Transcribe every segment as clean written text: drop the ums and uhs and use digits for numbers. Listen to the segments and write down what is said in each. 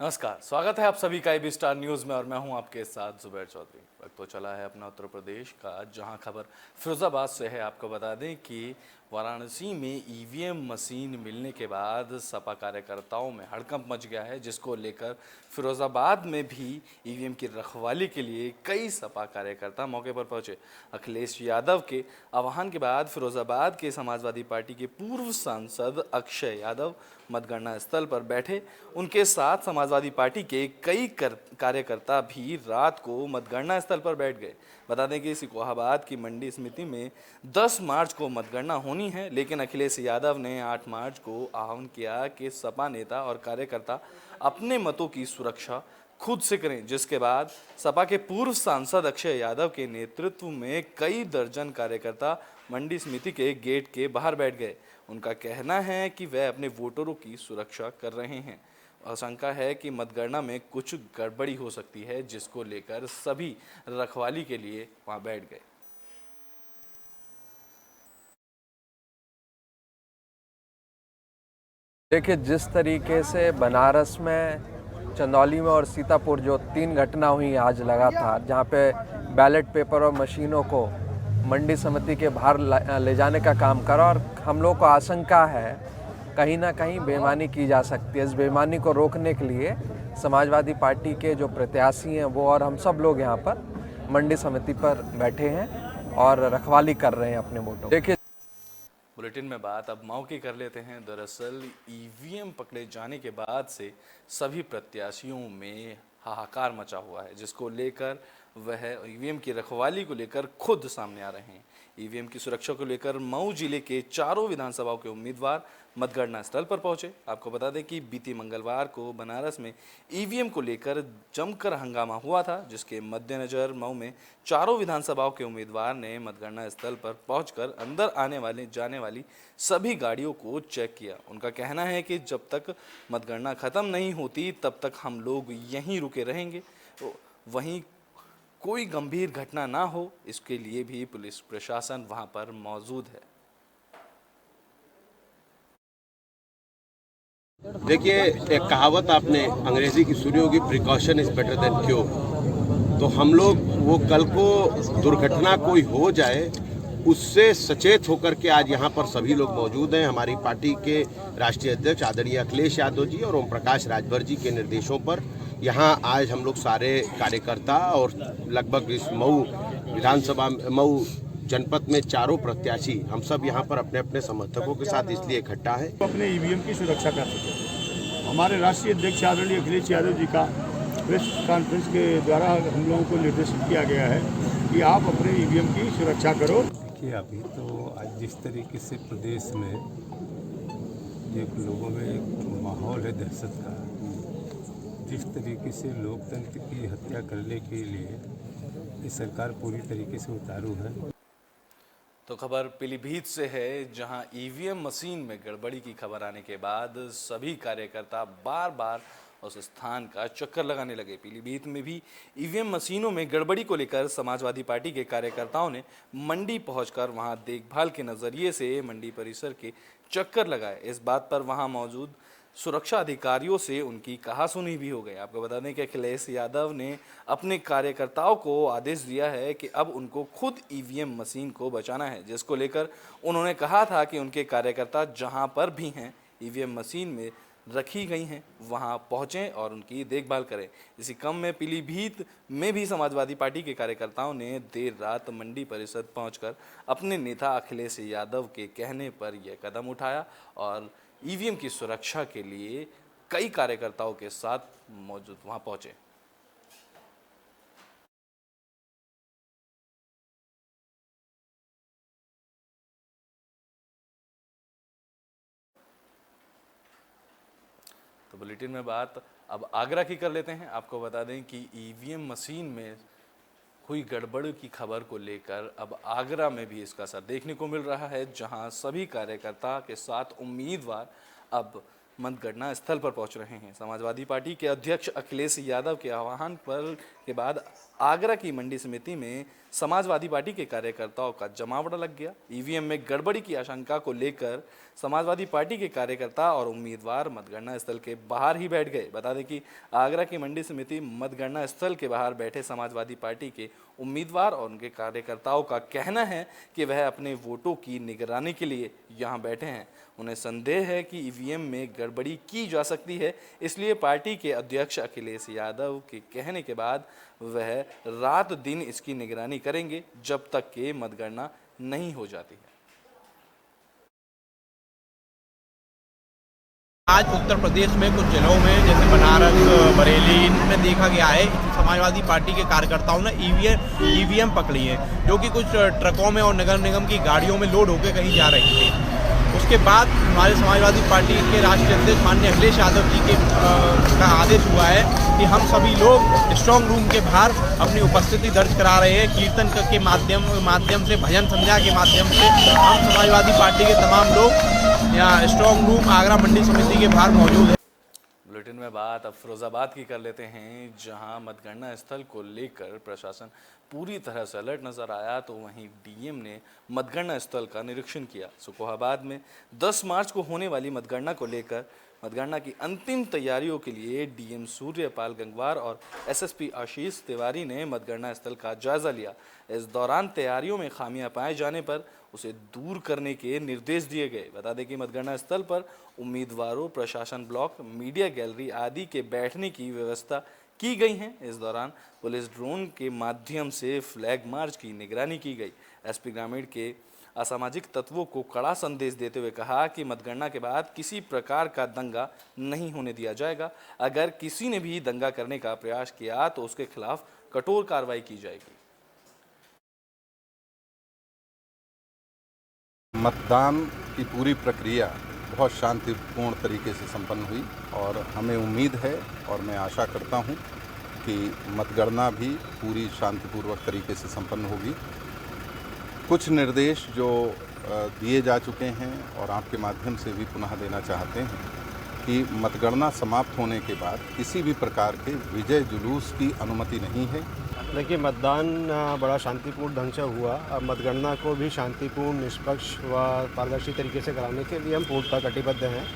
नमस्कार, स्वागत है आप सभी का एबी स्टार न्यूज़ में और मैं हूं आपके साथ जुबैर चौधरी। वक्त तो चला है अपना उत्तर प्रदेश का, जहां खबर फिरोजाबाद से है। आपको बता दें कि वाराणसी में ईवीएम मशीन मिलने के बाद सपा कार्यकर्ताओं में हड़कंप मच गया है, जिसको लेकर फिरोजाबाद में भी ईवीएम की रखवाली के लिए कई सपा कार्यकर्ता मौके पर पहुंचे। अखिलेश यादव के आह्वान के बाद फिरोजाबाद के समाजवादी पार्टी के पूर्व सांसद अक्षय यादव मतगणना स्थल पर बैठे। उनके साथ समाजवादी पार्टी के कई कार्यकर्ता भी रात को मतगणना स्थल पर बैठ गए। बता दें कि सिकोहाबाद की मंडी समिति में 10 मार्च को मतगणना होनी है, लेकिन अखिलेश यादव ने 8 मार्च को आह्वान किया कि सपा नेता और कार्यकर्ता अपने मतों की सुरक्षा खुद से करें, जिसके बाद सपा के पूर्व सांसद अक्षय यादव के नेतृत्व में कई दर्जन कार्यकर्ता मंडी समिति के गेट के बाहर बैठ गए। उनका कहना है कि वह अपने वोटरों की सुरक्षा कर रहे हैं। आशंका है कि मतगणना में कुछ गड़बड़ी हो सकती है, जिसको लेकर सभी रखवाली के लिए वहां बैठ गए। देखिए, जिस तरीके से बनारस में, चंदौली में और सीतापुर जो 3 घटना हुई आज लगातार, जहाँ पे बैलेट पेपर और मशीनों को मंडी समिति के बाहर ले जाने का काम करा, और हम लोग को आशंका है कहीं ना कहीं बेईमानी की जा सकती है। इस बेईमानी को रोकने के लिए समाजवादी पार्टी के जो प्रत्याशी हैं वो और हम सब लोग यहाँ पर मंडी समिति पर बैठे हैं और रखवाली कर रहे हैं अपने वोटों। देखिए, बुलेटिन में बात अब मऊ की कर लेते हैं। दरअसल ईवीएम पकड़े जाने के बाद से सभी प्रत्याशियों में हाहाकार मचा हुआ है, जिसको लेकर वह ईवीएम की रखवाली को लेकर खुद सामने आ रहे हैं। ईवीएम की सुरक्षा को लेकर मऊ जिले के चारों विधानसभाओं के उम्मीदवार मतगणना स्थल पर पहुंचे। आपको बता दें कि बीती मंगलवार को बनारस में ईवीएम को लेकर जमकर हंगामा हुआ था, जिसके मद्देनजर मऊ में चारों विधानसभाओं के उम्मीदवार ने मतगणना स्थल पर पहुंचकर अंदर आने वाले जाने वाली सभी गाड़ियों को चेक किया। उनका कहना है कि जब तक मतगणना खत्म नहीं होती तब तक हम लोग यहीं रुके रहेंगे। वहीं कोई गंभीर घटना ना हो, इसके लिए भी पुलिस प्रशासन वहां पर मौजूद है। देखिए, एक कहावत आपने अंग्रेजी की सुनी होगी, precaution is better than cure. तो हम लोग वो कल को दुर्घटना कोई हो जाए उससे सचेत होकर के आज यहाँ पर सभी लोग मौजूद हैं। हमारी पार्टी के राष्ट्रीय अध्यक्ष आदरणीय अखिलेश यादव जी और ओम प्रकाश राजभर जी के निर्देशों पर यहाँ आज हम लोग सारे कार्यकर्ता और लगभग इस मऊ विधानसभा मऊ जनपद में चारों प्रत्याशी हम सब यहाँ पर अपने अपने समर्थकों के साथ इसलिए इकट्ठा है अपने ईवीएम की सुरक्षा कर सके। हमारे राष्ट्रीय अध्यक्ष आदरणीय अखिलेश यादव जी का प्रेस कॉन्फ्रेंस के द्वारा हम लोगों को निर्देशित किया गया है कि आप अपने ईवीएम की सुरक्षा करो। देखिए, अभी तो आज जिस तरीके से प्रदेश में एक लोगों में एक माहौल है दहशत का, जिस तरीके से लोकतंत्र की हत्या करने के लिए ये सरकार पूरी तरीके से उतारू है। तो खबर पीलीभीत से है, जहां ईवीएम मशीन में गड़बड़ी की खबर आने के बाद सभी कार्यकर्ता बार बार उस स्थान का चक्कर लगाने लगे। पीलीभीत में भी ईवीएम मशीनों में गड़बड़ी को लेकर समाजवादी पार्टी के कार्यकर्ताओं ने मंडी पहुंचकर वहां देखभाल के नजरिए से मंडी परिसर के चक्कर लगाए। इस बात पर वहां मौजूद सुरक्षा अधिकारियों से उनकी कहासुनी भी हो गई। आपको बता दें कि अखिलेश यादव ने अपने कार्यकर्ताओं को आदेश दिया है कि अब उनको खुद ईवीएम मशीन को बचाना है, जिसको लेकर उन्होंने कहा था कि उनके कार्यकर्ता जहां पर भी हैं ईवीएम मशीन में रखी गई हैं वहां पहुंचें और उनकी देखभाल करें। इसी क्रम में पीलीभीत में भी समाजवादी पार्टी के कार्यकर्ताओं ने देर रात मंडी परिषद पहुंचकर अपने नेता अखिलेश यादव के कहने पर यह कदम उठाया और ईवीएम की सुरक्षा के लिए कई कार्यकर्ताओं के साथ मौजूद वहां पहुंचे। तो बुलेटिन में बात अब आगरा की कर लेते हैं। आपको बता दें कि ईवीएम मशीन में हुई गड़बड़ की खबर को लेकर अब आगरा में भी इसका असर देखने को मिल रहा है, जहां सभी कार्यकर्ता के साथ उम्मीदवार अब मतगणना स्थल पर पहुंच रहे हैं। समाजवादी पार्टी के अध्यक्ष अखिलेश यादव के आह्वान पर के बाद आगरा की मंडी समिति में समाजवादी पार्टी के कार्यकर्ताओं का जमावड़ा लग गया। ईवीएम में गड़बड़ी की आशंका को लेकर समाजवादी पार्टी के कार्यकर्ता और उम्मीदवार मतगणना स्थल के बाहर ही बैठ गए। बता दें कि आगरा की मंडी समिति मतगणना स्थल के बाहर बैठे समाजवादी पार्टी के उम्मीदवार और उनके कार्यकर्ताओं का कहना है कि वह अपने वोटों की निगरानी के लिए यहां बैठे हैं। उन्हें संदेह है कि ईवीएम में गड़बड़ी की जा सकती है, इसलिए पार्टी के अध्यक्ष अखिलेश यादव के कहने के बाद वह रात दिन इसकी निगरानी करेंगे जब तक कि मतगणना नहीं हो जाती है। आज उत्तर प्रदेश में कुछ जिलों में जैसे बनारस, बरेली, इनमें देखा गया है समाजवादी पार्टी के कार्यकर्ताओं ने ईवीएम पकड़ी है, जो कि कुछ ट्रकों में और नगर निगम की गाड़ियों में लोड होकर कहीं जा रही थी। उसके बाद हमारे समाजवादी पार्टी के राष्ट्रीय अध्यक्ष माननीय अखिलेश यादव जी का आदेश हुआ है कि हम सभी लोग स्ट्रांग रूम के बाहर अपनी उपस्थिति दर्ज करा रहे हैं। कीर्तन के माध्यम से, भजन संध्या के माध्यम से हम समाजवादी पार्टी के तमाम लोग यहाँ स्ट्रांग रूम आगरा मंडी समिति के बाहर मौजूद है। बुलेटिन में बात अब फिरोजाबाद की कर लेते हैं, जहां मतगणना स्थल को लेकर प्रशासन पूरी तरह से अलर्ट नजर आया, तो वहीं डीएम ने मतगणना स्थल का निरीक्षण किया। सुकोहाबाद में 10 मार्च को होने वाली मतगणना को लेकर मतगणना की अंतिम तैयारियों के लिए डीएम सूर्यपाल गंगवार और एसएसपी आशीष तिवारी ने मतगणना स्थल का जायजा लिया। इस दौरान तैयारियों में खामियां पाए जाने पर उसे दूर करने के निर्देश दिए गए। बता दें कि मतगणना स्थल पर उम्मीदवारों, प्रशासन ब्लॉक, मीडिया गैलरी आदि के बैठने की व्यवस्था की गई है। इस दौरान पुलिस ड्रोन के माध्यम से फ्लैग मार्च की निगरानी की गई। एसपी ग्रामीण के असामाजिक तत्वों को कड़ा संदेश देते हुए कहा कि मतगणना के बाद किसी प्रकार का दंगा नहीं होने दिया जाएगा। अगर किसी ने भी दंगा करने का प्रयास किया तो उसके खिलाफ कठोर कार्रवाई की जाएगी। मतदान की पूरी प्रक्रिया बहुत शांतिपूर्ण तरीके से संपन्न हुई और हमें उम्मीद है और मैं आशा करता हूं कि मतगणना भी पूरी शांतिपूर्वक तरीके से संपन्न होगी। कुछ निर्देश जो दिए जा चुके हैं और आपके माध्यम से भी पुनः देना चाहते हैं कि मतगणना समाप्त होने के बाद किसी भी प्रकार के विजय जुलूस की अनुमति नहीं है। देखिए, मतदान बड़ा शांतिपूर्ण ढंग से हुआ। अब मतगणना को भी शांतिपूर्ण, निष्पक्ष व पारदर्शी तरीके से कराने के लिए हम पूर्णतः कटिबद्ध हैं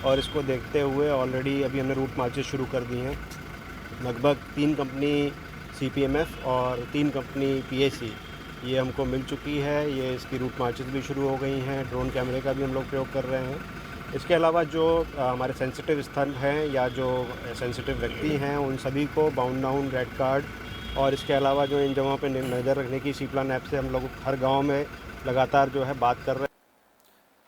और इसको देखते हुए ऑलरेडी अभी हमने रूट मार्चेस शुरू कर दिए हैं। लगभग 3 कंपनी सीपीएमएफ और 3 कंपनी पीएसी ये हमको मिल चुकी है। ये इसकी रूट मार्चेस भी शुरू हो गई हैं। ड्रोन कैमरे का भी हम लोग प्रयोग कर रहे हैं। इसके अलावा जो हमारे सेंसिटिव स्थल हैं या जो सेंसिटिव व्यक्ति हैं उन सभी को बाउंड डाउन, रेड कार्ड और इसके अलावा जो इन जगहों पे नज़र रखने की सीप्लान ऐप से हम लोग हर गांव में लगातार जो है बात कर रहे हैं।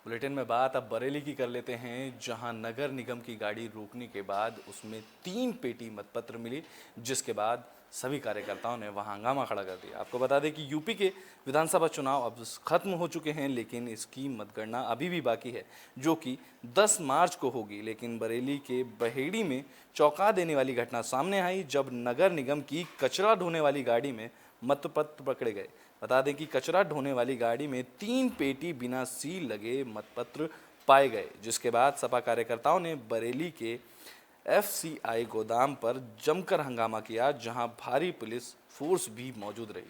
बुलेटिन में बात अब बरेली की कर लेते हैं, जहां नगर निगम की गाड़ी रोकने के बाद उसमें 3 पेटी मतपत्र मिली, जिसके बाद सभी कार्यकर्ताओं ने वहां हंगामा खड़ा कर दिया। आपको बता दें कि यूपी के विधानसभा चुनाव अब खत्म हो चुके हैं, लेकिन इसकी मतगणना अभी भी बाकी है, जो कि 10 मार्च को होगी। लेकिन बरेली के बहेड़ी में चौंका देने वाली घटना सामने आई, जब नगर निगम की कचरा ढोने वाली गाड़ी में मतपत्र पकड़े गए। बता दें कि कचरा ढोने वाली गाड़ी में 3 पेटी बिना सील लगे मतपत्र पाए गए, जिसके बाद सपा कार्यकर्ताओं ने बरेली के एफसीआई गोदाम पर जमकर हंगामा किया, जहां भारी पुलिस फोर्स भी मौजूद रही।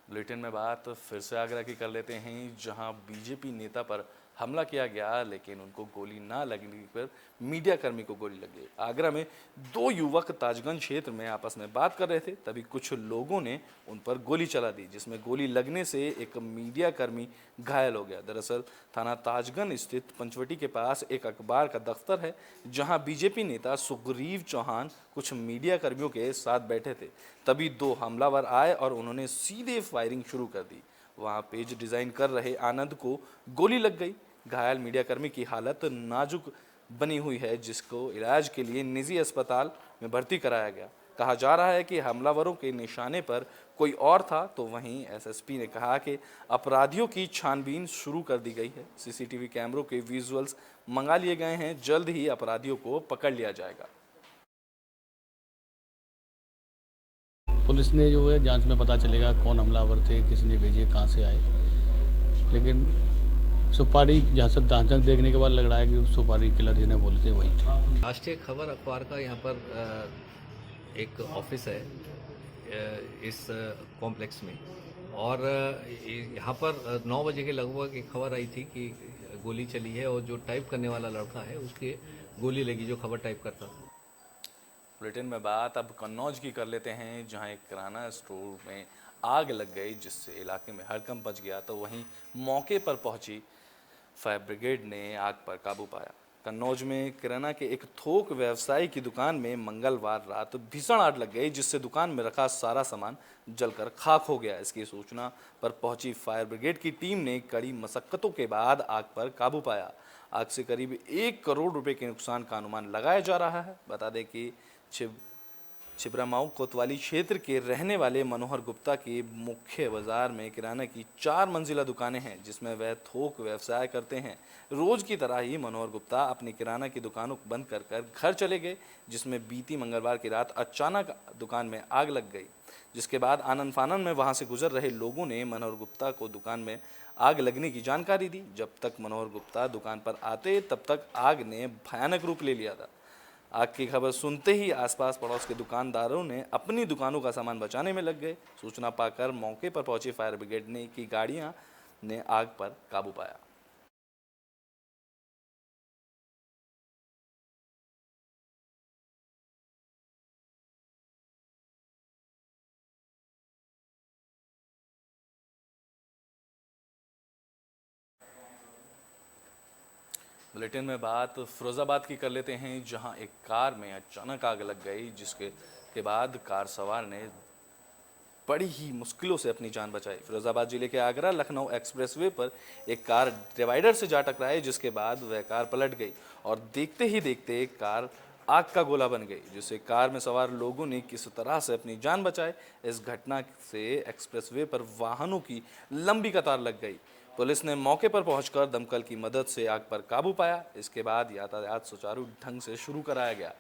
बुलेटिन में बात फिर से आगरा की कर लेते हैं, जहां बीजेपी नेता पर हमला किया गया, लेकिन उनको गोली ना लगने पर मीडिया कर्मी को गोली लग गई। आगरा में 2 युवक ताजगंज क्षेत्र में आपस में बात कर रहे थे, तभी कुछ लोगों ने उन पर गोली चला दी, जिसमें गोली लगने से एक मीडिया कर्मी घायल हो गया। दरअसल थाना ताजगंज स्थित पंचवटी के पास एक अखबार का दफ्तर है, जहां बीजेपी नेता सुग्रीव चौहान कुछ मीडिया कर्मियों के साथ बैठे थे। तभी 2 हमलावर आए और उन्होंने सीधे फायरिंग शुरू कर दी। वहां पेज डिजाइन कर रहे आनंद को गोली लग गई। घायल मीडिया कर्मी की हालत नाजुक बनी हुई है, जिसको इलाज के लिए निजी अस्पताल में भर्ती कराया गया। कहा जा रहा है कि हमलावरों के निशाने पर कोई और था, तो वहीं एसएसपी ने कहा कि अपराधियों की छानबीन शुरू कर दी गई है। सीसीटीवी कैमरों के विजुअल्स मंगा लिए गए हैं, जल्द ही अपराधियों को पकड़ लिया जाएगा। पुलिस ने जो है जांच में पता चलेगा कौन हमलावर थे, किसने भेजे, कहाँ से आए। लेकिन सुपारी जहाँ से ढांचा देखने के बाद लग रहा है कि सुपारी किलर जिन्हें बोलते वही थे। राष्ट्रीय खबर अखबार का यहाँ पर एक ऑफिस है इस कॉम्प्लेक्स में, और यहाँ पर 9 बजे के लगभग एक खबर आई थी कि गोली चली है और जो टाइप करने वाला लड़का है उसके गोली लगी, जो खबर टाइप करता था। बुलेटिन में बात अब कन्नौज की कर लेते हैं, जहां एक किराना स्टोर में आग लग गई जिससे इलाके में हड़कंप मच गया। तो वहीं मौके पर पहुंची फायर ब्रिगेड ने आग पर काबू पाया। कन्नौज में किराना के एक थोक व्यवसायी की दुकान में मंगलवार रात भीषण आग लग गई, जिससे दुकान में रखा सारा सामान जलकर खाक हो गया। इसकी सूचना पर पहुंची फायर ब्रिगेड की टीम ने कड़ी मशक्कतों के बाद आग पर काबू पाया। आग से करीब 1 करोड़ रुपए के नुकसान का अनुमान लगाया जा रहा है। बता दें कि छिबरामाऊ कोतवाली क्षेत्र के रहने वाले मनोहर गुप्ता की मुख्य बाजार में किराना की 4 मंजिला दुकानें हैं, जिसमें वह थोक व्यवसाय करते हैं। रोज की तरह ही मनोहर गुप्ता अपनी किराना की दुकानों को बंद कर घर चले गए, जिसमें बीती मंगलवार की रात अचानक दुकान में आग लग गई, जिसके बाद आनन फानन में वहां से गुजर रहे लोगों ने मनोहर गुप्ता को दुकान में आग लगने की जानकारी दी। जब तक मनोहर गुप्ता दुकान पर आते तब तक आग ने भयानक रूप ले लिया था। आग की खबर सुनते ही आसपास पड़ोस के दुकानदारों ने अपनी दुकानों का सामान बचाने में लग गए। सूचना पाकर मौके पर पहुंची फायर ब्रिगेड की गाड़ियां ने आग पर काबू पाया। बुलेटिन में बात फिरोजाबाद की कर लेते हैं, जहां एक कार में अचानक आग लग गई, जिसके बाद कार सवार ने बड़ी ही मुश्किलों से अपनी जान बचाई। फिरोजाबाद जिले के आगरा लखनऊ एक्सप्रेसवे पर एक कार डिवाइडर से जा टकराई, जिसके बाद वह कार पलट गई और देखते ही देखते कार आग का गोला बन गई, जिससे कार में सवार लोगों ने किस तरह से अपनी जान बचाई। इस घटना से एक्सप्रेसवे पर वाहनों की लंबी कतार लग गई। पुलिस ने मौके पर पहुंचकर दमकल की मदद से आग पर काबू पाया। इसके बाद यातायात सुचारू ढंग से शुरू कराया गया।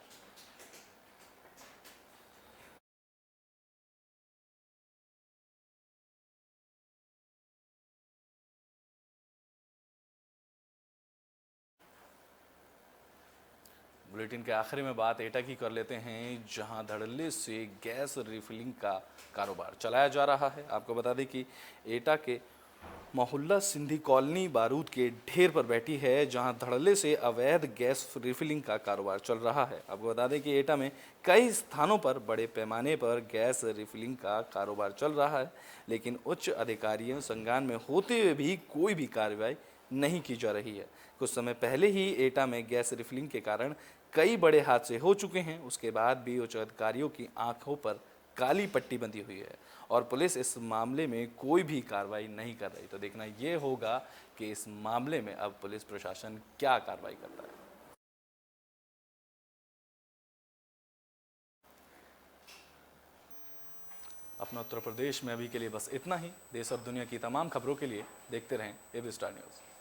बुलेटिन के आखिरी में बात एटा की कर लेते हैं, जहां धड़ल्ले से गैस रिफिलिंग का कारोबार चलाया जा रहा है। आपको बता दें कि एटा के मोहल्ला सिंधी कॉलोनी बारूद के ढेर पर बैठी है, जहां धड़ल्ले से अवैध गैस रिफिलिंग का कारोबार चल रहा है। आपको बता दें कि एटा में कई स्थानों पर बड़े पैमाने पर गैस रिफिलिंग का कारोबार चल रहा है, लेकिन उच्च अधिकारियों संज्ञान में होते हुए भी कोई भी कार्रवाई नहीं की जा रही है। कुछ समय पहले ही एटा में गैस रिफिलिंग के कारण कई बड़े हादसे हो चुके हैं। उसके बाद भी उच्च अधिकारियों की आंखों पर काली पट्टी बंधी हुई है और पुलिस इस मामले में कोई भी कार्रवाई नहीं कर रही। तो देखना ये होगा कि इस मामले में अब पुलिस प्रशासन क्या कार्रवाई करता है। अपना उत्तर प्रदेश में अभी के लिए बस इतना ही। देश और दुनिया की तमाम खबरों के लिए देखते रहें एबी स्टार न्यूज़।